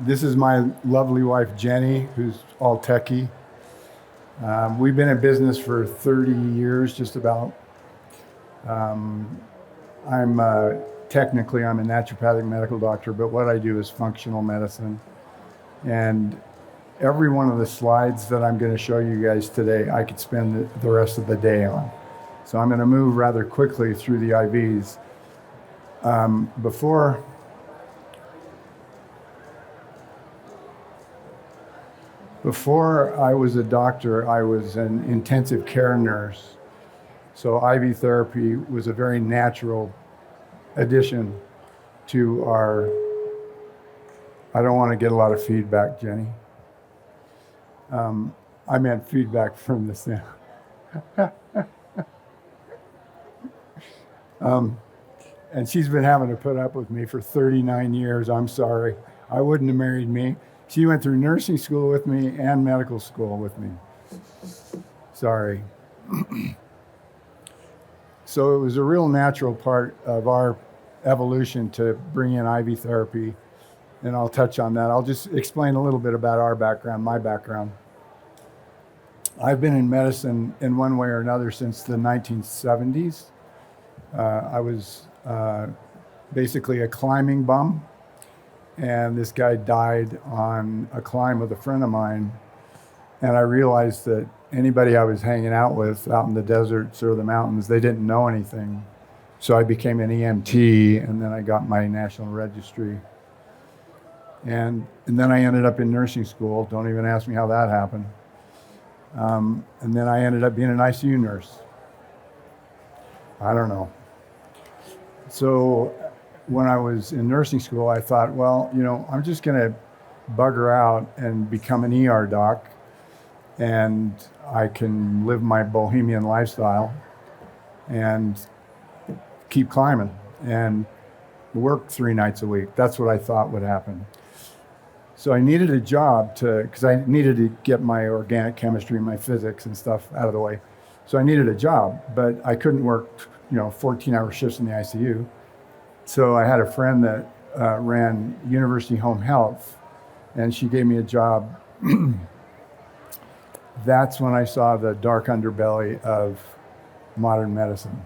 This is my lovely wife, Jenny, who's all techie. We've been in business for 30 years, just about. I'm technically I'm a naturopathic medical doctor, but what I do is functional medicine. And every one of the slides that I'm going to show you guys today, I could spend the rest of the day on. So I'm going to move rather quickly through the IVs. Before I was a doctor, I was an intensive care nurse. So IV therapy was a very natural addition to our, I don't want to get a lot of feedback, Jenny. I meant feedback from the sound. And she's been having to put up with me for 39 years. I'm sorry. I wouldn't have married me. She went through nursing school with me and medical school with me. Sorry. So it was a real natural part of our evolution to bring in IV therapy, and I'll touch on that. I'll just explain a little bit about our background, my background. I've been in medicine in one way or another since the 1970s. I was basically a climbing bum. And this guy died on a climb with a friend of mine. And I realized that anybody I was hanging out with out in the deserts or the mountains, they didn't know anything. So I became an EMT, and then I got my national registry. And then I ended up in nursing school. Don't even ask me how that happened. And then I ended up being an ICU nurse. I don't know. So when I was in nursing school, I thought, well, I'm just going to bugger out and become an ER doc, and I can live my bohemian lifestyle and keep climbing and work 3 nights a week. That's what I thought would happen. So I needed a job because I needed to get my organic chemistry and my physics and stuff out of the way. So I needed a job, but I couldn't work, 14-hour shifts in the ICU. So I had a friend that ran University Home Health, and she gave me a job. That's when I saw the dark underbelly of modern medicine.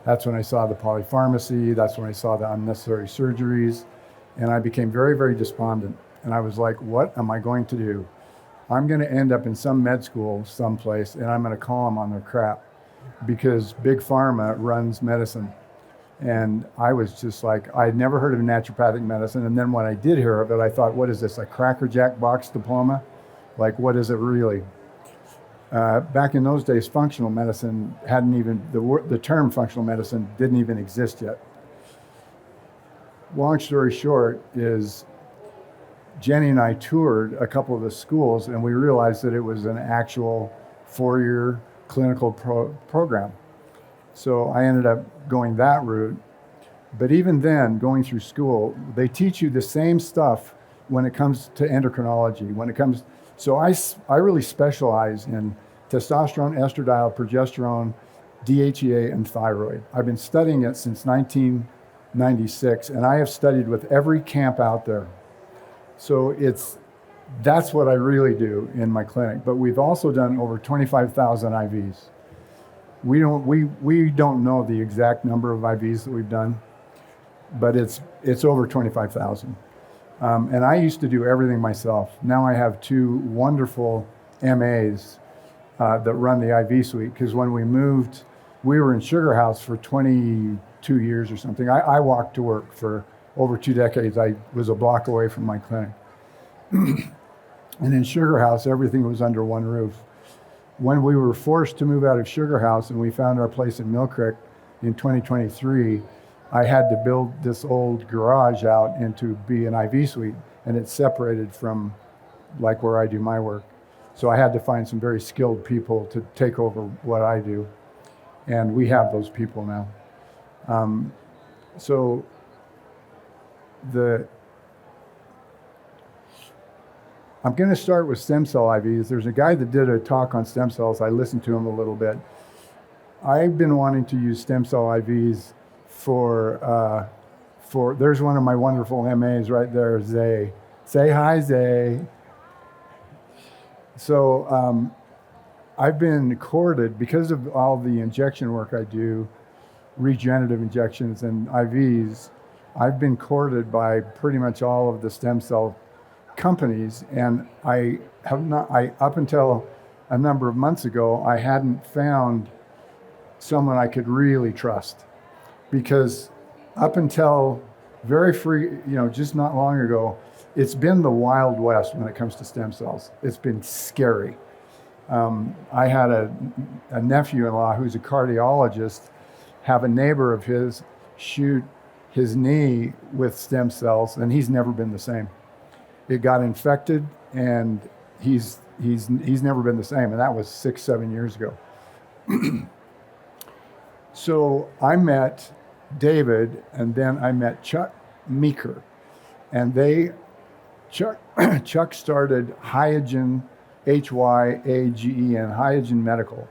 That's when I saw the polypharmacy. That's when I saw the unnecessary surgeries. And I became very, very despondent. And I was like, what am I going to do? I'm going to end up in some med school someplace, and I'm going to call them on their crap, because Big Pharma runs medicine. And I was just like, I'd never heard of naturopathic medicine. And then when I did hear of it, I thought, what is this, a Cracker Jack box diploma? Like, what is it really? Back in those days, functional medicine hadn't even, the term functional medicine didn't even exist yet. Long story short is, Jenny and I toured a couple of the schools, and we realized that it was an actual 4-year clinical program. So I ended up going that route. But even then, going through school, they teach you the same stuff when it comes to endocrinology. So I really specialize in testosterone, estradiol, progesterone, DHEA, and thyroid. I've been studying it since 1996, and I have studied with every camp out there. So that's what I really do in my clinic. But we've also done over 25,000 IVs. We don't know the exact number of IVs that we've done, but it's over 25,000. And I used to do everything myself. Now I have 2 wonderful MAs that run the IV suite, because when we moved, we were in Sugar House for 22 years or something. I walked to work for over 2 decades. I was a block away from my clinic. And in Sugar House, everything was under one roof. When we were forced to move out of Sugar House and we found our place in Mill Creek in 2023, I had to build this old garage out into be an IV suite, and it's separated from like where I do my work. So I had to find some very skilled people to take over what I do, and we have those people now. I'm going to start with stem cell IVs. There's a guy that did a talk on stem cells. I listened to him a little bit. I've been wanting to use stem cell IVs for there's one of my wonderful MAs right there, Zay. Say hi, Zay. So I've been courted because of all the injection work I do, regenerative injections and IVs. I've been courted by pretty much all of the stem cell companies, and I have not. Up until a number of months ago, I hadn't found someone I could really trust, because up until just not long ago, it's been the Wild West when it comes to stem cells. It's been scary. I had a nephew-in-law who's a cardiologist have a neighbor of his shoot his knee with stem cells, and he's never been the same. It got infected, and he's never been the same, and that was 6-7 years ago. So I met David, and then I met Chuck Meeker, and Chuck started Hyagen, Hyagen, Hyagen Medical.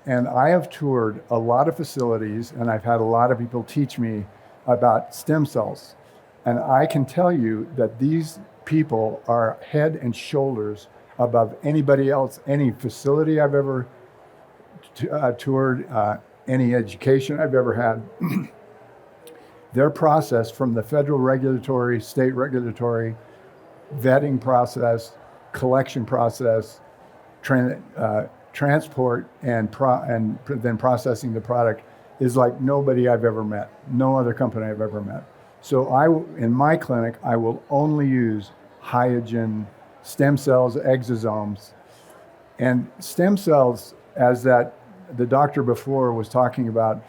And I have toured a lot of facilities, and I've had a lot of people teach me about stem cells. And I can tell you that these people are head and shoulders above anybody else, any facility I've ever toured, any education I've ever had. Their process, from the federal regulatory, state regulatory, vetting process, collection process, transport, and then processing the product, is like nobody I've ever met, no other company I've ever met. So in my clinic, I will only use Hyagen stem cells, exosomes. And stem cells, as the doctor before was talking about,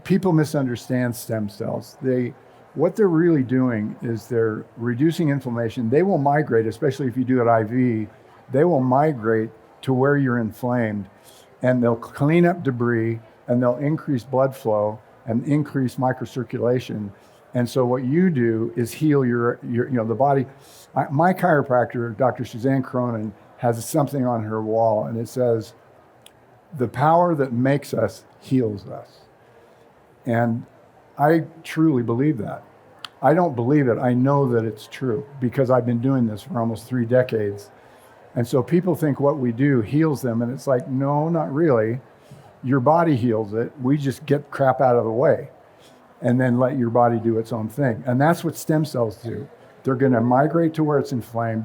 people misunderstand stem cells. What they're really doing is they're reducing inflammation. They will migrate, especially if you do it IV, they will migrate to where you're inflamed, and they'll clean up debris, and they'll increase blood flow and increase microcirculation. And so what you do is heal your the body. My chiropractor, Dr. Suzanne Cronin, has something on her wall, and it says, "The power that makes us heals us." And I truly believe that. I don't believe it. I know that it's true, because I've been doing this for almost 3 decades. And so people think what we do heals them, and it's like, no, not really. Your body heals it. We just get crap out of the way and then let your body do its own thing. And that's what stem cells do. They're going to migrate to where it's inflamed.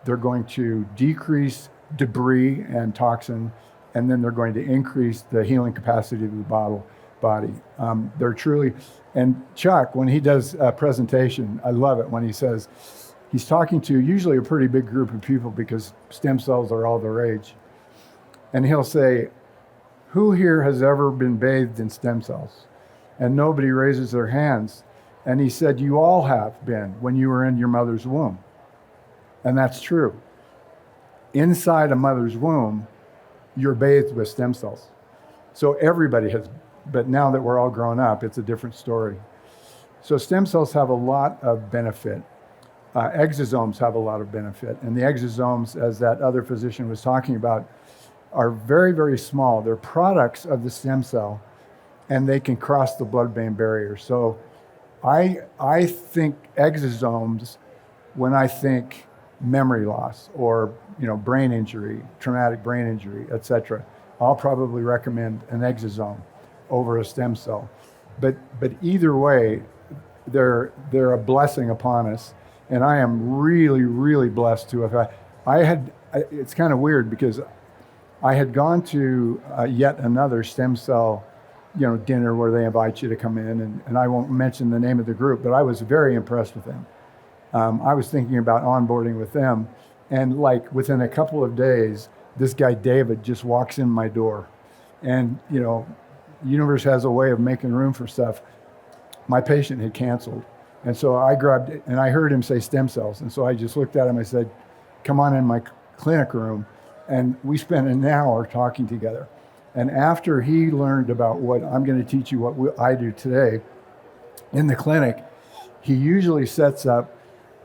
They're going to decrease debris and toxin, and then they're going to increase the healing capacity of the body. They're truly, and Chuck, when he does a presentation, I love it when he says, he's talking to usually a pretty big group of people, because stem cells are all the rage. And he'll say, "Who here has ever been bathed in stem cells?" And nobody raises their hands. And he said, "You all have been when you were in your mother's womb." And that's true. Inside a mother's womb, you're bathed with stem cells. So everybody has, but now that we're all grown up, it's a different story. So stem cells have a lot of benefit. Exosomes have a lot of benefit. And the exosomes, as that other physician was talking about, are very, very small. They're products of the stem cell, and they can cross the blood-brain barrier. So I think exosomes when I think memory loss or brain injury, traumatic brain injury, etc. I'll probably recommend an exosome over a stem cell. But either way, they're a blessing upon us, and I am really, really blessed to have. It's kind of weird, because I had gone to yet another stem cell, dinner where they invite you to come in, and I won't mention the name of the group, but I was very impressed with them. I was thinking about onboarding with them, and like within a couple of days, this guy David just walks in my door, and universe has a way of making room for stuff. My patient had canceled, and so I grabbed it, and I heard him say stem cells, and so I just looked at him. I said, "Come on in my clinic room," and we spent an hour talking together. And after he learned about what I'm going to teach you, what I do today in the clinic, he usually sets up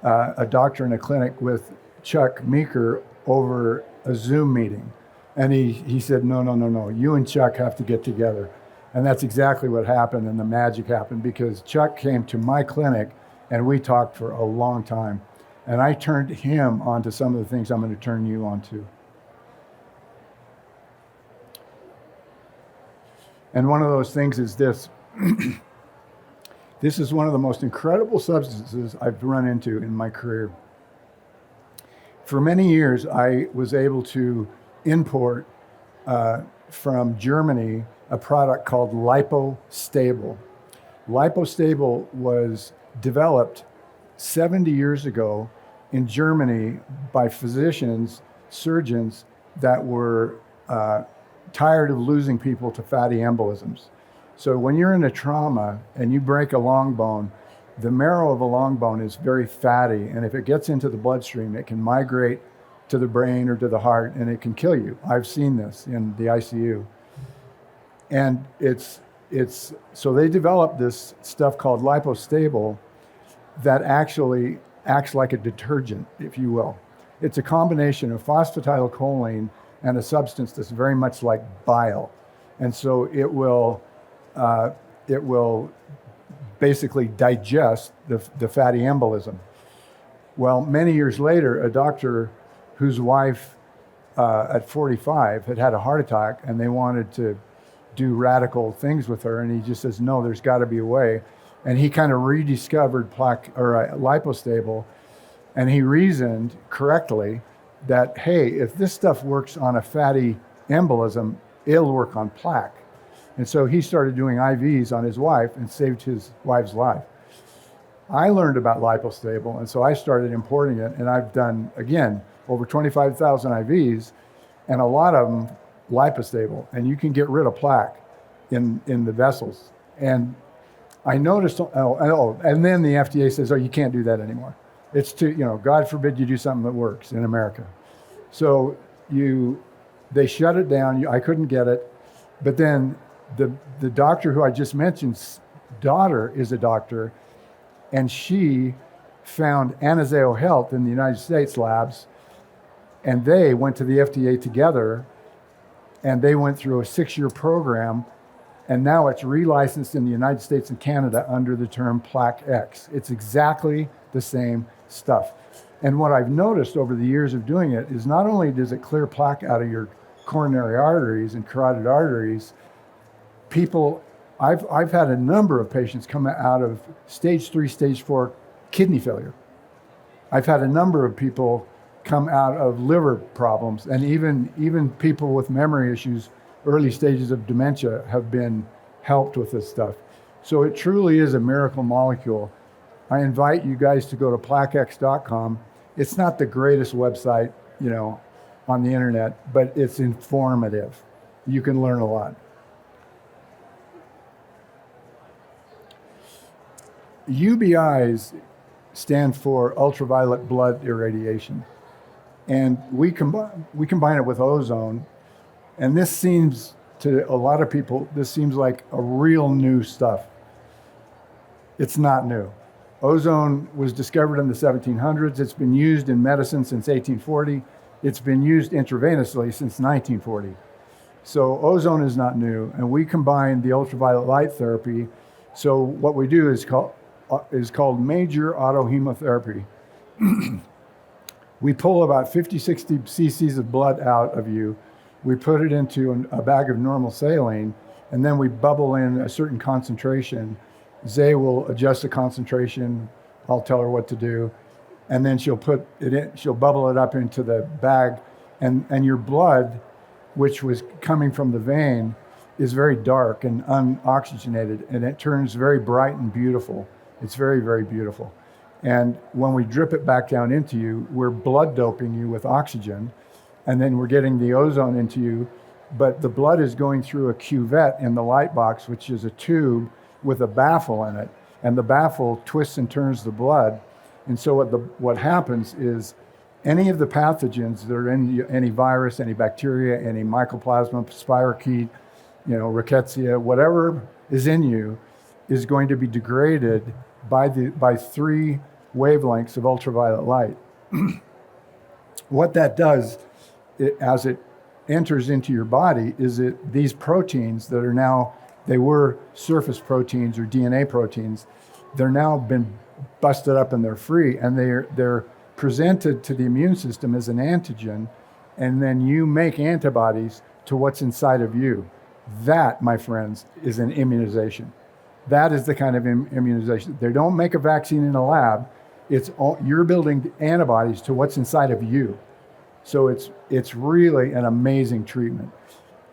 a doctor in a clinic with Chuck Meeker over a Zoom meeting. And he said, no, you and Chuck have to get together. And that's exactly what happened, and the magic happened because Chuck came to my clinic and we talked for a long time. And I turned him onto some of the things I'm going to turn you onto. And one of those things is this. This is one of the most incredible substances I've run into in my career. For many years, I was able to import from Germany a product called Lipostable. Lipostable was developed 70 years ago in Germany by physicians, surgeons that were tired of losing people to fatty embolisms. So when you're in a trauma and you break a long bone, the marrow of a long bone is very fatty, and if it gets into the bloodstream, it can migrate to the brain or to the heart, and it can kill you. I've seen this in the ICU. And so they developed this stuff called Lipostable that actually acts like a detergent, if you will. It's a combination of phosphatidylcholine and a substance that's very much like bile. And so it will basically digest the fatty embolism. Well, many years later, a doctor whose wife at 45 had had a heart attack, and they wanted to do radical things with her, and he just says, no, there's got to be a way. And he kind of rediscovered Lipostable, and he reasoned correctly that, hey, if this stuff works on a fatty embolism, it'll work on plaque. And so he started doing IVs on his wife and saved his wife's life. I learned about Lipostable, and so I started importing it, and I've done, again, over 25,000 IVs, and a lot of them Lipostable, and you can get rid of plaque in the vessels. And I noticed, and then the FDA says, oh, you can't do that anymore. It's too, God forbid you do something that works in America. So they shut it down. I couldn't get it. But then the doctor who I just mentioned's daughter is a doctor, and she found Anazao Health in the United States labs, and they went to the FDA together, and they went through a 6-year program, and now it's relicensed in the United States and Canada under the term Plaque X. It's exactly the same stuff. And what I've noticed over the years of doing it is not only does it clear plaque out of your coronary arteries and carotid arteries, I've had a number of patients come out of stage 3, stage 4 kidney failure. I've had a number of people come out of liver problems, and even people with memory issues, early stages of dementia, have been helped with this stuff. So it truly is a miracle molecule. I invite you guys to go to plaquex.com. It's not the greatest website, on the internet, but it's informative. You can learn a lot. UBIs stand for ultraviolet blood irradiation. And we combine it with ozone. And this seems to a lot of people, this seems like a real new stuff. It's not new. Ozone was discovered in the 1700s. It's been used in medicine since 1840. It's been used intravenously since 1940. So ozone is not new, and we combine the ultraviolet light therapy. So what we do is called major autohemotherapy. We pull about 50, 60 cc's of blood out of you. We put it into a bag of normal saline, and then we bubble in a certain concentration. Zay will adjust the concentration. I'll tell her what to do. And then she'll bubble it up into the bag, and your blood, which was coming from the vein, is very dark and unoxygenated, and it turns very bright and beautiful. It's very, very beautiful. And when we drip it back down into you, we're blood doping you with oxygen, and then we're getting the ozone into you, but the blood is going through a cuvette in the light box, which is a tube with a baffle in it, and the baffle twists and turns the blood. And so what happens is any of the pathogens that are in any virus, any bacteria, any mycoplasma, spirochete, rickettsia, whatever is in you, is going to be degraded by 3 wavelengths of ultraviolet light. What that does, as it enters into your body, is these proteins that are now They were surface proteins or DNA proteins. They're now been busted up and they're free, and they're presented to the immune system as an antigen, and then you make antibodies to what's inside of you. That, my friends, is an immunization. That is the kind of immunization. They don't make a vaccine in a lab. You're building antibodies to what's inside of you. So it's really an amazing treatment.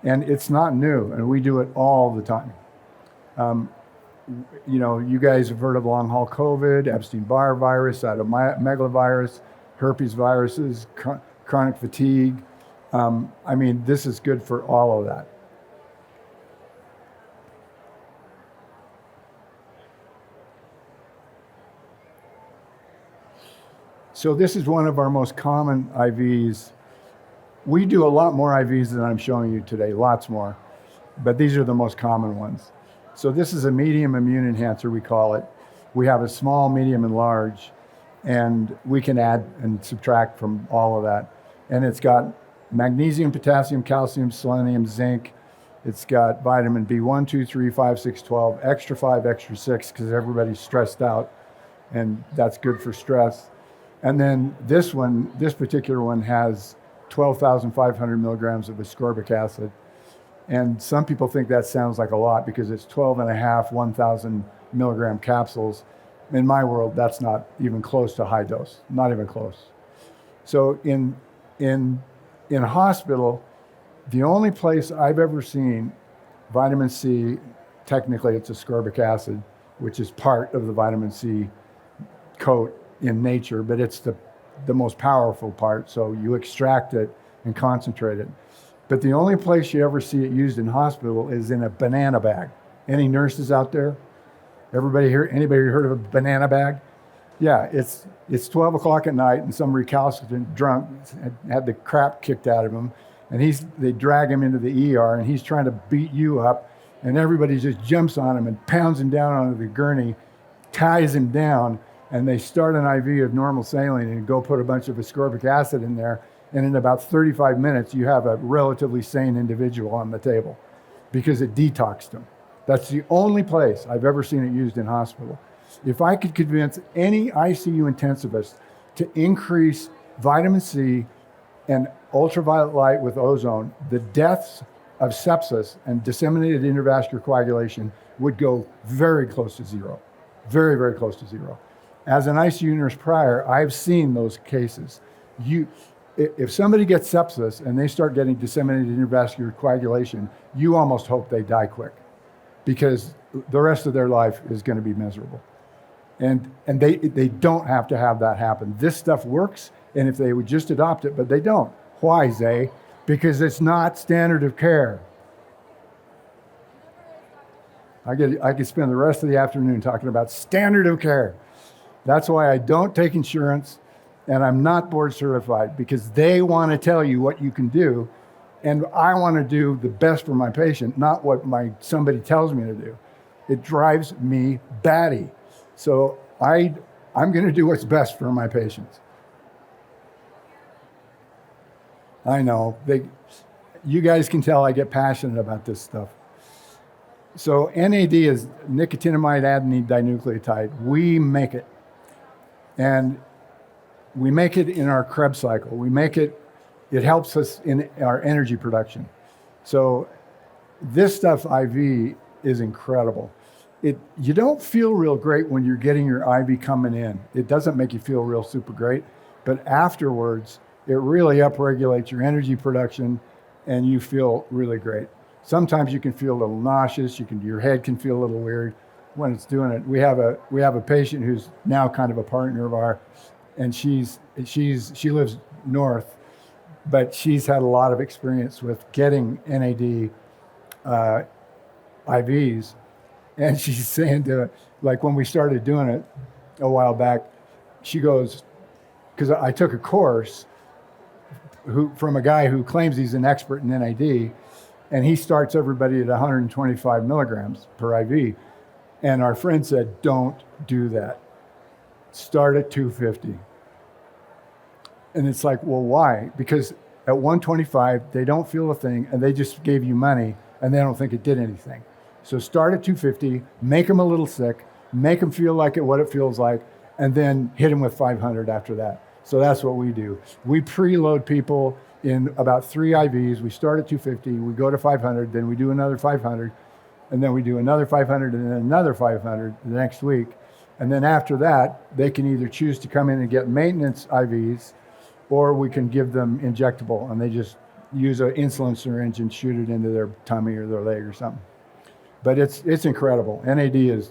And it's not new, and we do it all the time. You guys have heard of long haul COVID, Epstein-Barr virus, cytomegalovirus, herpes viruses, chronic fatigue. This is good for all of that. So this is one of our most common IVs. We do a lot more IVs than I'm showing you today, lots more, but these are the most common ones. So this is a medium immune enhancer, we call it. We have a small, medium, and large, and we can add and subtract from all of that. And it's got magnesium, potassium, calcium, selenium, zinc. It's got vitamin B1, 2, 3, 5, 6, 12, extra 5, extra 6, because everybody's stressed out, and that's good for stress. And then this particular one has 12,500 milligrams of ascorbic acid. And some people think that sounds like a lot because it's 12 and a half 1,000 milligram capsules. In my world, that's not even close to high dose, not even close. So in a hospital, the only place I've ever seen vitamin C, technically it's ascorbic acid, which is part of the vitamin C coat in nature, but it's the most powerful part, so you extract it and concentrate it. But the only place you ever see it used in hospital is in a banana bag. Any nurses out there? Anybody heard of a banana bag? Yeah, it's 12 o'clock at night, and some recalcitrant drunk had the crap kicked out of him, and they drag him into the ER, and he's trying to beat you up, and everybody just jumps on him and pounds him down onto the gurney, ties him down, and they start an IV of normal saline and go put a bunch of ascorbic acid in there, and in about 35 minutes, you have a relatively sane individual on the table because it detoxed them. That's the only place I've ever seen it used in hospital. If I could convince any ICU intensivist to increase vitamin C and ultraviolet light with ozone, the deaths of sepsis and disseminated intravascular coagulation would go very close to zero. Very, very close to zero. As an ICU nurse prior, I've seen those cases. If somebody gets sepsis and they start getting disseminated intravascular coagulation, you almost hope they die quick because the rest of their life is going to be miserable. And they don't have to have that happen. This stuff works, and if they would just adopt it, but they don't. Why, Zay? Because it's not standard of care. I could spend the rest of the afternoon talking about standard of care. That's why I don't take insurance, and I'm not board certified, because they want to tell you what you can do, and I want to do the best for my patient, not what somebody tells me to do. It drives me batty. So I'm going to do what's best for my patients. I know. You guys can tell I get passionate about this stuff. So NAD is nicotinamide adenine dinucleotide. We make it. And we make it in our Krebs cycle. It helps us in our energy production. So this stuff IV is incredible. You don't feel real great when you're getting your IV coming in. It doesn't make you feel real super great, but afterwards, it really upregulates your energy production and you feel really great. Sometimes you can feel a little nauseous, your head can feel a little weird when it's doing it. We have a patient who's now kind of a partner of ours, and she lives north, but she's had a lot of experience with getting NAD IVs. And she's saying like when we started doing it a while back, she goes, because I took a course from a guy who claims he's an expert in NAD, and he starts everybody at 125 milligrams per IV. And our friend said, don't do that. Start at 250. And it's like, well, why? Because at 125, they don't feel a thing, and they just gave you money, and they don't think it did anything. So start at 250, make them a little sick, make them feel like what it feels like, and then hit them with 500 after that. So that's what we do. We preload people in about 3 IVs. We start at 250, we go to 500, then we do another 500, and then we do another 500 and then another 500 the next week. And then after that, they can either choose to come in and get maintenance IVs, or we can give them injectable, and they just use an insulin syringe and shoot it into their tummy or their leg or something. But it's incredible. NAD is.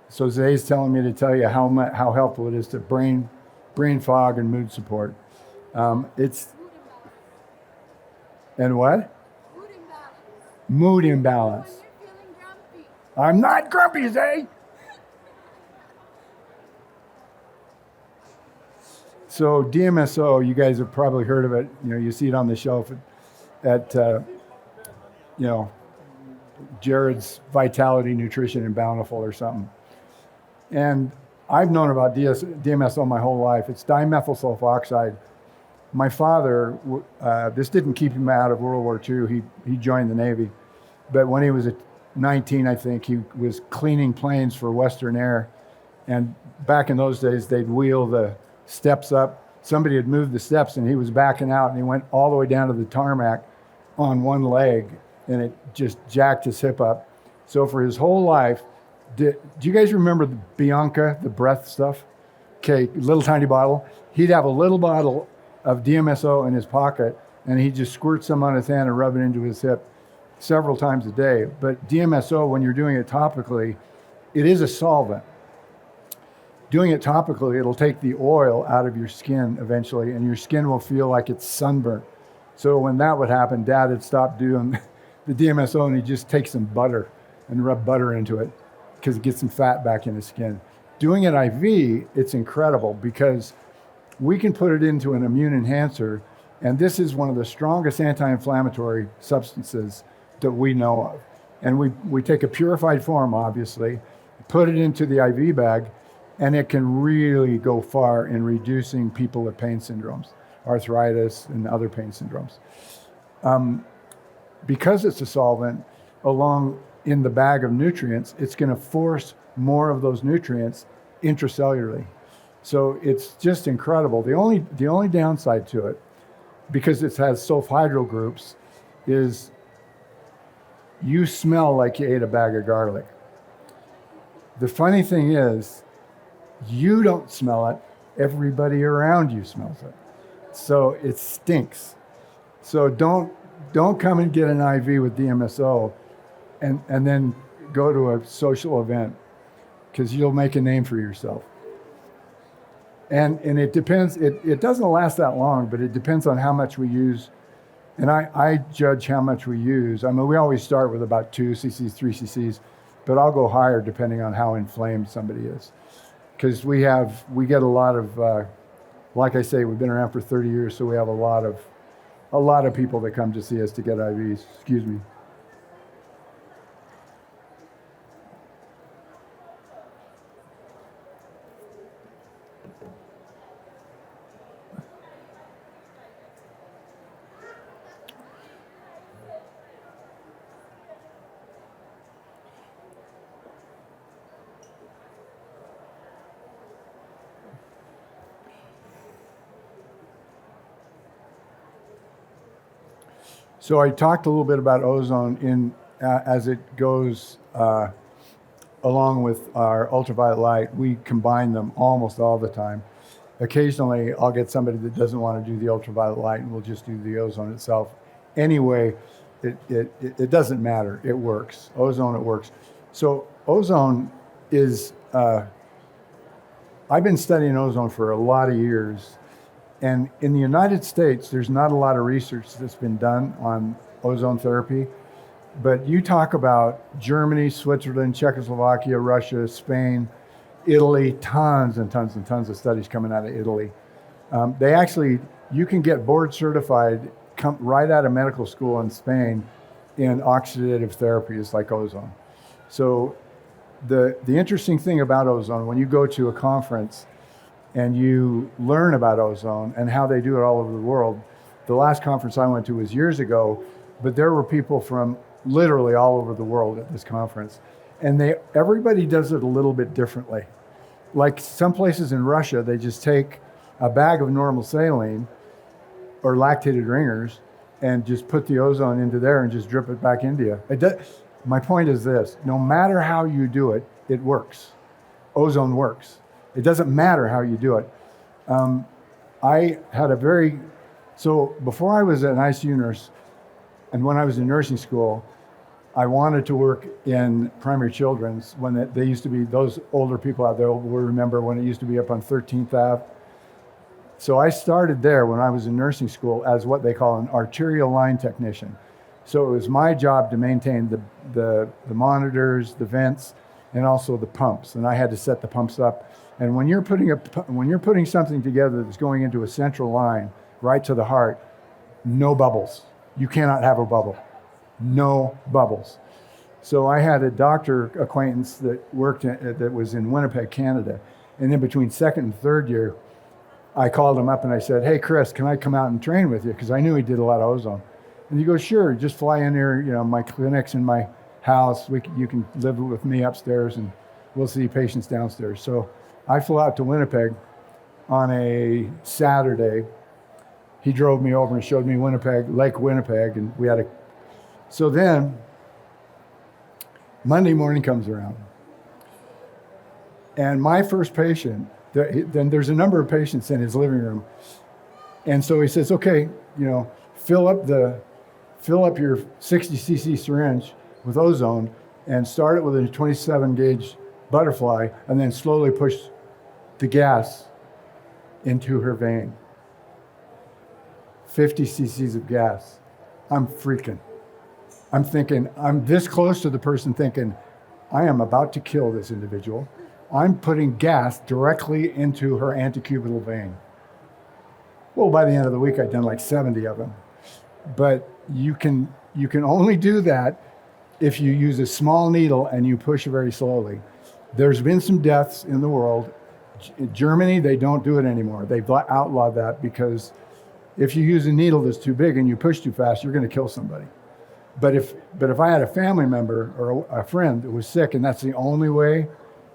So Zay's telling me to tell you how helpful it is to brain fog and mood support. It's and what? Mood imbalance. When you're feeling grumpy. I'm not grumpy, Zay. So DMSO, you guys have probably heard of it. You see it on the shelf at Jared's Vitality, Nutrition, and Bountiful or something. And I've known about DMSO my whole life. It's dimethyl sulfoxide. My father, this didn't keep him out of World War II. He joined the Navy. But when he was 19, I think, he was cleaning planes for Western Air. And back in those days, they'd wheel the steps up. Somebody had moved the steps and he was backing out, and he went all the way down to the tarmac on one leg, and it just jacked his hip up. So for his whole life, do you guys remember the Bianca, the breath stuff? Okay, little tiny bottle. He'd have a little bottle of DMSO in his pocket, and he'd just squirt some on his hand and rub it into his hip several times a day. But DMSO, when you're doing it topically, it is a solvent. Doing it topically, it'll take the oil out of your skin eventually, and your skin will feel like it's sunburnt. So when that would happen, Dad had stopped doing the DMSO, and he'd just take some butter and rub butter into it because it gets some fat back in the skin. Doing it IV, it's incredible because we can put it into an immune enhancer, and this is one of the strongest anti-inflammatory substances that we know of. And we take a purified form, obviously, put it into the IV bag, and it can really go far in reducing people with pain syndromes, arthritis and other pain syndromes. Because it's a solvent, along in the bag of nutrients, it's going to force more of those nutrients intracellularly. So it's just incredible. The only downside to it, because it has sulfhydryl groups, is you smell like you ate a bag of garlic. The funny thing is, you don't smell it, everybody around you smells it. So it stinks. So don't come and get an IV with DMSO and then go to a social event, because you'll make a name for yourself. And it depends, it doesn't last that long, but it depends on how much we use. And I judge how much we use. I mean, we always start with about 2 cc's, 3 cc's, but I'll go higher depending on how inflamed somebody is. Because we get a lot of, like I say, we've been around for 30 years, so we have a lot of people that come to see us to get IVs. Excuse me. So I talked a little bit about ozone as it goes along with our ultraviolet light. We combine them almost all the time. Occasionally, I'll get somebody that doesn't want to do the ultraviolet light, and we'll just do the ozone itself. Anyway, it doesn't matter. It works. Ozone, it works. So ozone is, I've been studying ozone for a lot of years. And in the United States, there's not a lot of research that's been done on ozone therapy. But you talk about Germany, Switzerland, Czechoslovakia, Russia, Spain, Italy, tons and tons and tons of studies coming out of Italy. You can get board certified right out of medical school in Spain in oxidative therapies like ozone. So the interesting thing about ozone, when you go to a conference, and you learn about ozone and how they do it all over the world. The last conference I went to was years ago, but there were people from literally all over the world at this conference. And everybody does it a little bit differently. Like some places in Russia, they just take a bag of normal saline or lactated ringers and just put the ozone into there and just drip it back into you. My point is this: no matter how you do it, it works. Ozone works. It doesn't matter how you do it. I had so before I was an ICU nurse, and when I was in nursing school, I wanted to work in primary children's when they used to be, those older people out there will remember when it used to be up on 13th Ave. So I started there when I was in nursing school as what they call an arterial line technician. So it was my job to maintain the monitors, the vents, and also the pumps. And I had to set the pumps up. And when you're putting something together that's going into a central line right to the heart, no bubbles. You cannot have a bubble. No bubbles. So I had a doctor acquaintance that that was in Winnipeg, Canada. And in between second and third year, I called him up and I said, "Hey, Chris, can I come out and train with you?" Because I knew he did a lot of ozone. And he goes, "Sure, just fly in here. My clinic's in my house. You can live with me upstairs and we'll see patients downstairs." So I flew out to Winnipeg on a Saturday. He drove me over and showed me Lake Winnipeg, and so then Monday morning comes around. And my first patient, then there's a number of patients in his living room. And so he says, "Okay, fill up your 60 cc syringe with ozone and start it with a 27 gauge butterfly and then slowly push the gas into her vein." 50 cc's of gas. I'm freaking. I'm thinking, I'm this close to the person thinking, I am about to kill this individual. I'm putting gas directly into her antecubital vein. Well, by the end of the week, I'd done like 70 of them. But you can only do that if you use a small needle and you push very slowly. There's been some deaths in the world. In Germany, they don't do it anymore. They've outlawed that because if you use a needle that's too big and you push too fast, you're going to kill somebody. But if I had a family member or a friend that was sick and that's the only way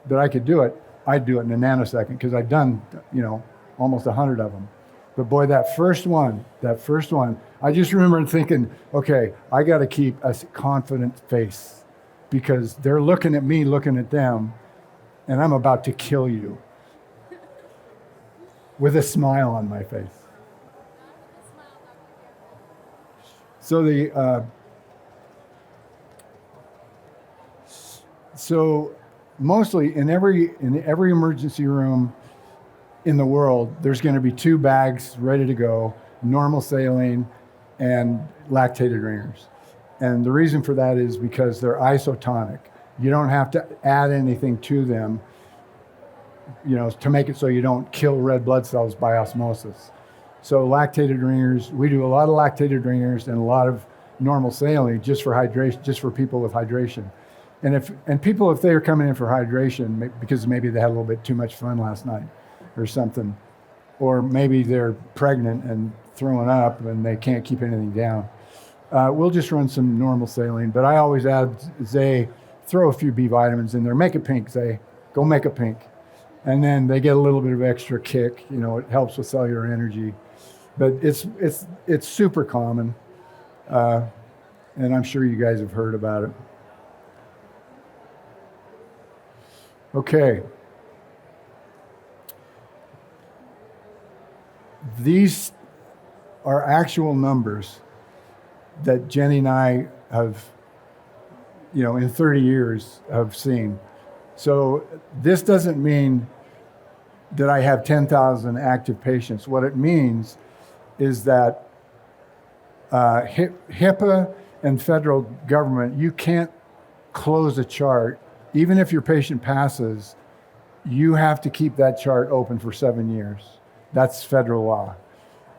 that I could do it, I'd do it in a nanosecond because I've done, almost 100 of them. But boy, that first one, I just remember thinking, okay, I got to keep a confident face because they're looking at me, looking at them, and I'm about to kill you with a smile on my face. So mostly in every emergency room in the world, there's going to be 2 bags ready to go, normal saline and lactated ringers. And the reason for that is because they're isotonic. You don't have to add anything to them, to make it so you don't kill red blood cells by osmosis. So lactated ringers, we do a lot of lactated ringers and a lot of normal saline just for hydration, just for people with hydration. And people, if they're coming in for hydration, because maybe they had a little bit too much fun last night or something, or maybe they're pregnant and throwing up and they can't keep anything down, we'll just run some normal saline. But I always add Zay, throw a few B vitamins in there, make it pink, Zay, go make it pink. And then they get a little bit of extra kick, it helps with cellular energy. But it's super common, and I'm sure you guys have heard about it. Okay. These are actual numbers that Jenny and I have, in 30 years have seen. So this doesn't mean that I have 10,000 active patients. What it means is that HIPAA and federal government, you can't close a chart. Even if your patient passes, you have to keep that chart open for 7 years. That's federal law.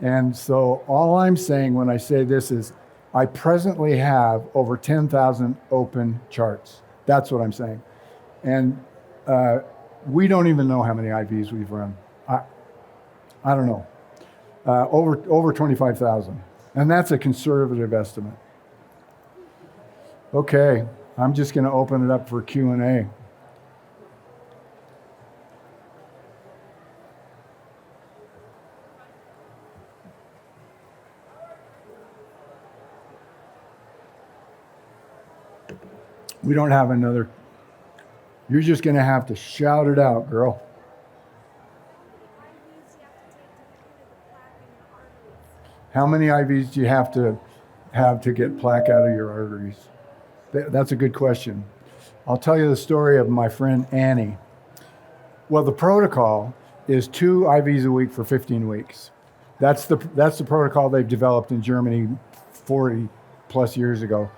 And so all I'm saying when I say this is I presently have over 10,000 open charts. That's what I'm saying. And we don't even know how many IVs we've run. I, I don't know, over 25,000. And that's a conservative estimate. Okay, I'm just going to open it up for Q&A. We don't have another. You're just going to have to shout it out, girl. How many IVs do you have to get plaque out of your arteries? That's a good question. I'll tell you the story of my friend Annie. Well, the protocol is 2 IVs a week for 15 weeks. That's the protocol they've developed in Germany 40 plus years ago.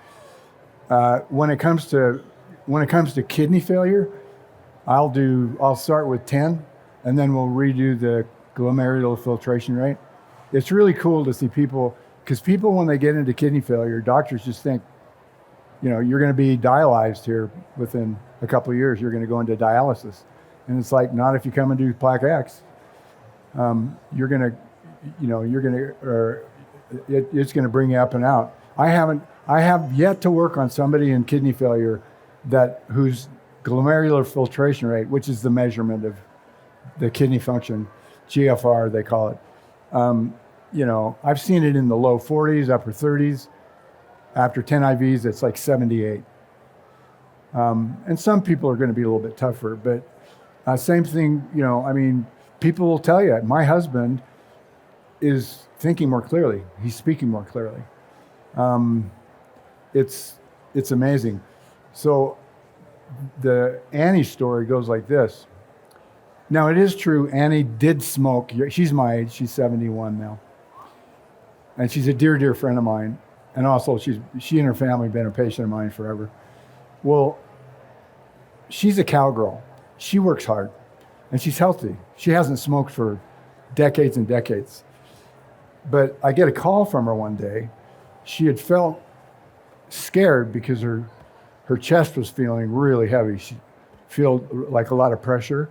When it comes to kidney failure, I'll start with 10, and then we'll redo the glomerular filtration rate. It's really cool to see people, because people, when they get into kidney failure, doctors just think, you're going to be dialyzed here within a couple of years. You're going to go into dialysis, and it's like, not if you come and do Plaque X. You're going to, it's going to bring you up and out. I have yet to work on somebody in kidney failure whose glomerular filtration rate, which is the measurement of the kidney function, GFR they call it. I've seen it in the low 40s, upper 30s. After 10 IVs, it's like 78. And some people are going to be a little bit tougher, but same thing, people will tell you, my husband is thinking more clearly. He's speaking more clearly. It's amazing. So the Annie story goes like this. Now, it is true, Annie did smoke. She's my age. She's 71 now. And she's a dear, dear friend of mine. And also, she and her family have been a patient of mine forever. Well, she's a cowgirl. She works hard. And she's healthy. She hasn't smoked for decades and decades. But I get a call from her one day. She had felt scared because her chest was feeling really heavy. She felt like a lot of pressure.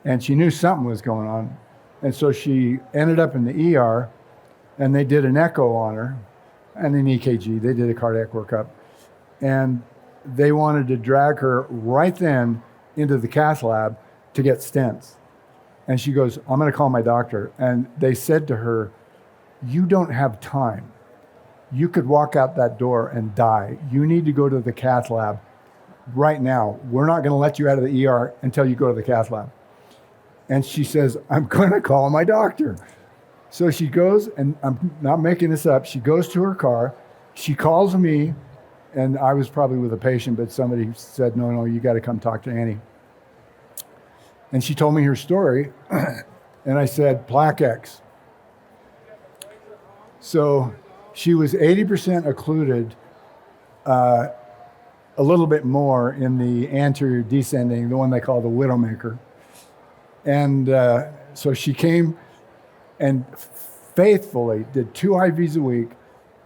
And she knew something was going on. And so she ended up in the ER, and they did an echo on her and an EKG. They did a cardiac workup. And they wanted to drag her right then into the cath lab to get stents. And she goes, I'm going to call my doctor. And they said to her, you don't have time. You could walk out that door and die. You need to go to the cath lab right now. We're not going to let you out of the ER until you go to the cath lab. And she says, I'm going to call my doctor. So she goes, and I'm not making this up, she goes to her car, she calls me, and I was probably with a patient, but somebody said, no, you got to come talk to Annie. And she told me her story, and I said, Plaque X. So she was 80% occluded, a little bit more in the anterior descending, the one they call the Widowmaker. And so she came and faithfully did 2 IVs a week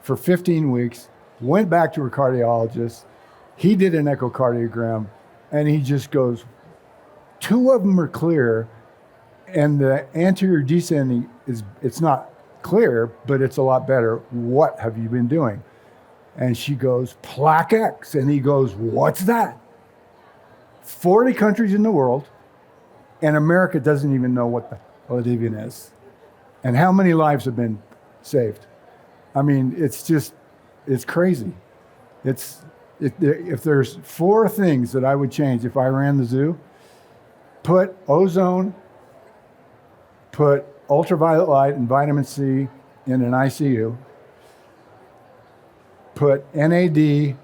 for 15 weeks, went back to her cardiologist. He did an echocardiogram, and he just goes, 2 of them are clear, and the anterior descending it's not clear, but it's a lot better. What have you been doing? And she goes, Plaque X. And he goes, what's that? 40 countries in the world, and America doesn't even know what the hell it even is. And how many lives have been saved? I mean, it's crazy. If there's 4 things that I would change if I ran the zoo, put ozone, put ultraviolet light and vitamin C in an ICU, put NAD,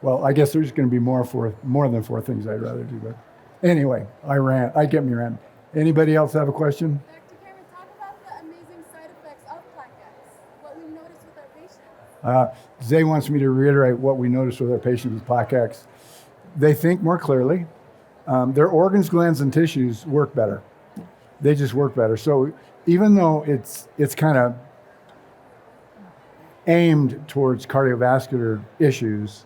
well, I guess there's going to be more than 4 things I'd rather do, but anyway, I get me ran. Anybody else have a question? Dr. Cameron, talk about the amazing side effects of Plaque X, what we've noticed with our patients. Zay wants me to reiterate what we noticed with our patients with Plaque X. They think more clearly. Their organs, glands, and tissues work better. They just work better. So even though it's kind of aimed towards cardiovascular issues,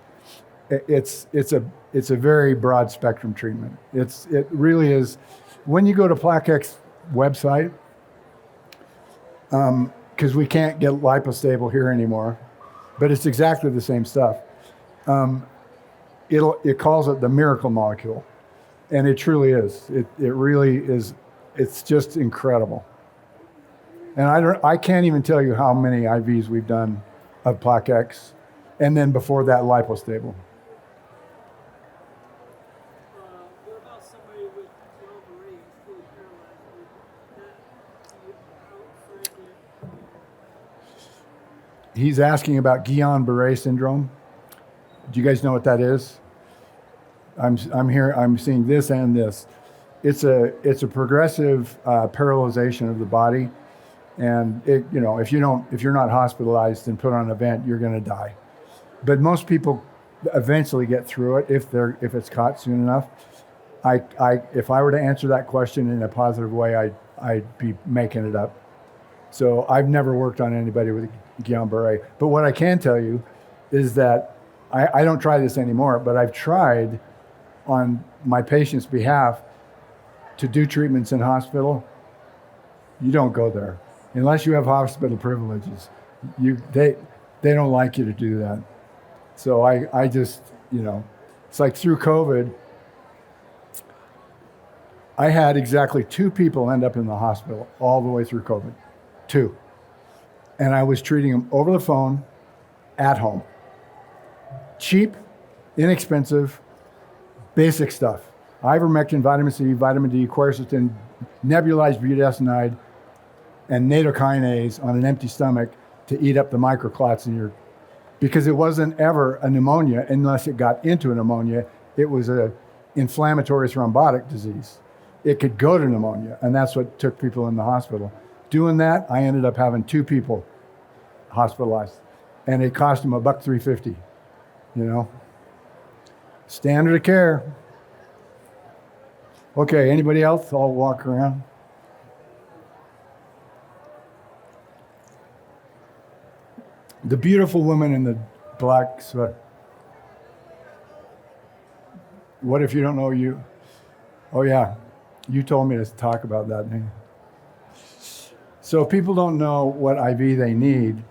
it's a very broad spectrum treatment. It really is. When you go to Plaque X, website, because we can't get lipostable here anymore, but it's exactly the same stuff. It calls it the miracle molecule, and it truly is. It really is. It's just incredible. And I can't even tell you how many IVs we've done of Plaque X, and then before that lipostable. What about somebody with 12 or 8 fully paralyzed? Would that be out for it? He's asking about Guillain-Barré syndrome. Do you guys know what that is? I'm seeing this and this. It's a progressive paralyzation of the body, and if you're not hospitalized and put on a vent, you're going to die. But most people eventually get through it if it's caught soon enough. If I were to answer that question in a positive way, I'd be making it up. So I've never worked on anybody with Guillain-Barré. But what I can tell you is that I don't try this anymore, but I've tried on my patient's behalf to do treatments in hospital. You don't go there unless you have hospital privileges. They don't like you to do that. So I just, it's like through COVID, I had exactly 2 people end up in the hospital all the way through COVID. 2. And I was treating them over the phone at home. Cheap, inexpensive, basic stuff. Ivermectin, vitamin C, vitamin D, quercetin, nebulized budesonide, and nattokinase on an empty stomach to eat up the microclots in your, because it wasn't ever a pneumonia unless it got into a pneumonia. It was a inflammatory thrombotic disease. It could go to pneumonia, and that's what took people in the hospital. Doing that, I ended up having 2 people hospitalized, and it cost them $1.350. Standard of care. Okay, anybody else? I'll walk around. The beautiful woman in the black sweater. What if you don't know you? Oh yeah, you told me to talk about that. So if people don't know what IV they need,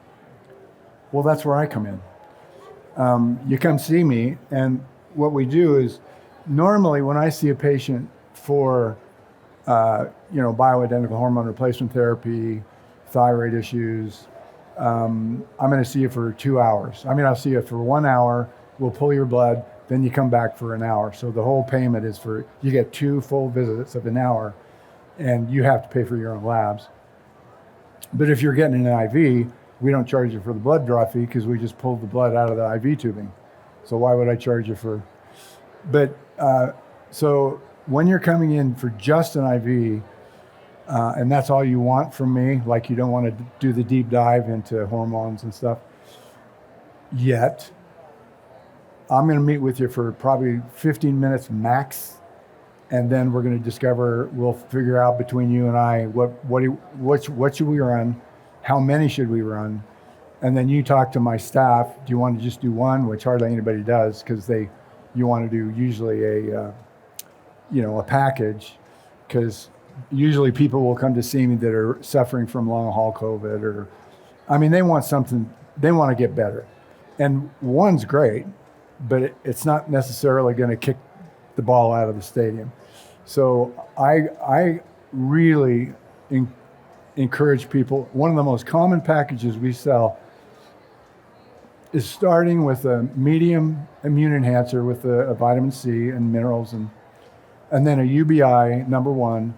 well, that's where I come in. You come see me, and what we do is, normally when I see a patient for, bioidentical hormone replacement therapy, thyroid issues, I'm going to see you for 2 hours. I'll see you for 1 hour. We'll pull your blood, then you come back for an hour. So the whole payment is you get 2 full visits of an hour, and you have to pay for your own labs. But if you're getting an IV, we don't charge you for the blood draw fee because we just pulled the blood out of the IV tubing. So why would I charge you for? But so when you're coming in for just an IV, and that's all you want from me, like you don't want to do the deep dive into hormones and stuff yet, I'm going to meet with you for probably 15 minutes max. And then we're going to we'll figure out between you and I, what should we run? How many should we run? And then you talk to my staff. Do you want to just do one, which hardly anybody does, because you want to do usually a package, because usually people will come to see me that are suffering from long haul COVID, they want something, they want to get better. And one's great, but it's not necessarily going to kick the ball out of the stadium. So I really encourage people. One of the most common packages we sell is starting with a medium immune enhancer with a vitamin C and minerals, and then a UBI number 1,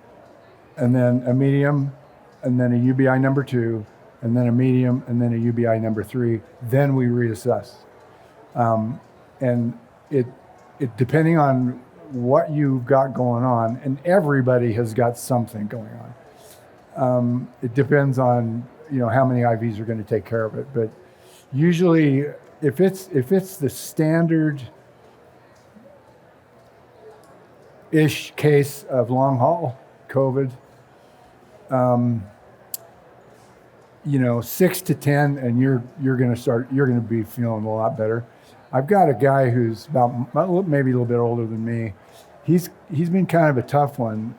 and then a medium, and then a UBI number 2, and then a medium, and then a UBI number 3. Then we reassess. And it depending on what you've got going on, and everybody has got something going on. It depends on how many IVs are going to take care of it, but usually if it's the standard ish case of long haul COVID, 6 to 10, and you're going to be feeling a lot better. I've got a guy who's maybe a little bit older than me. He's been kind of a tough one.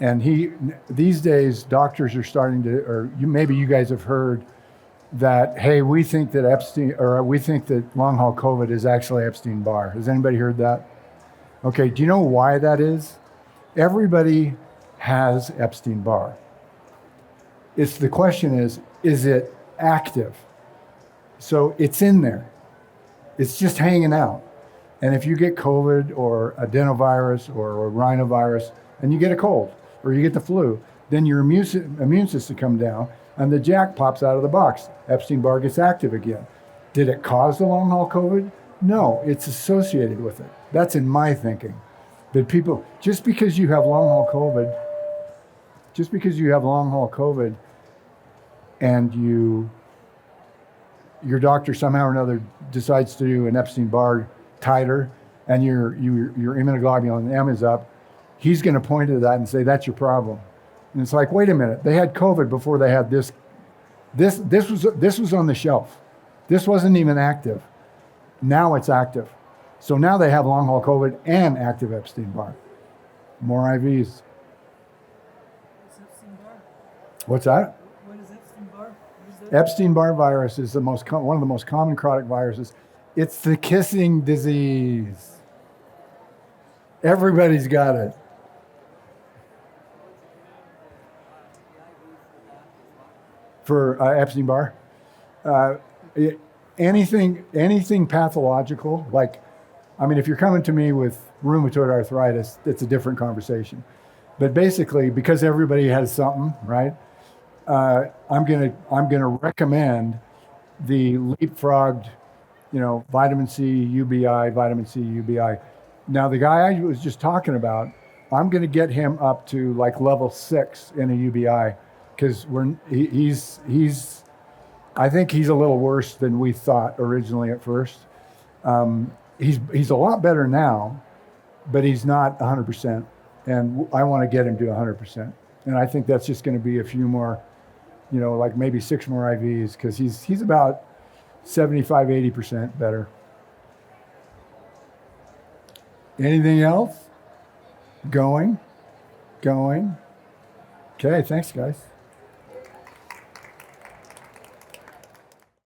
And these days, doctors are starting to, or maybe you guys have heard that, hey, we think that we think that long haul COVID is actually Epstein-Barr. Has anybody heard that? Okay, do you know why that is? Everybody has Epstein-Barr. The question is it active? So it's in there. It's just hanging out. And if you get COVID or adenovirus or rhinovirus and you get a cold or you get the flu, then your immune system comes down and the jack pops out of the box. Epstein-Barr gets active again. Did it cause the long haul COVID? No, it's associated with it. That's in my thinking. That people, just because you have long haul COVID and your doctor somehow or another decides to do an Epstein-Barr titer and your immunoglobulin M is up, he's going to point to that and say, that's your problem. And it's like, wait a minute, they had COVID before they had this. This was on the shelf. This wasn't even active. Now it's active. So now they have long haul COVID and active Epstein-Barr. More IVs. What's Epstein-Barr? What's that? What is Epstein-Barr? What is that? Epstein-Barr virus is one of the most common chronic viruses. It's the kissing disease. Everybody's got it. For Epstein-Barr, anything pathological, like, I mean, if you're coming to me with rheumatoid arthritis, it's a different conversation. But basically, because everybody has something, right? I'm gonna recommend the leapfrogged, vitamin C UBI. Now, the guy I was just talking about, I'm gonna get him up to like level 6 in a UBI, because I think he's a little worse than we thought originally at first. He's a lot better now, but he's not 100%. And I want to get him to 100%. And I think that's just going to be a few more, like maybe 6 more IVs, because he's about 75, 80% better. Anything else? Going. Okay, thanks, guys.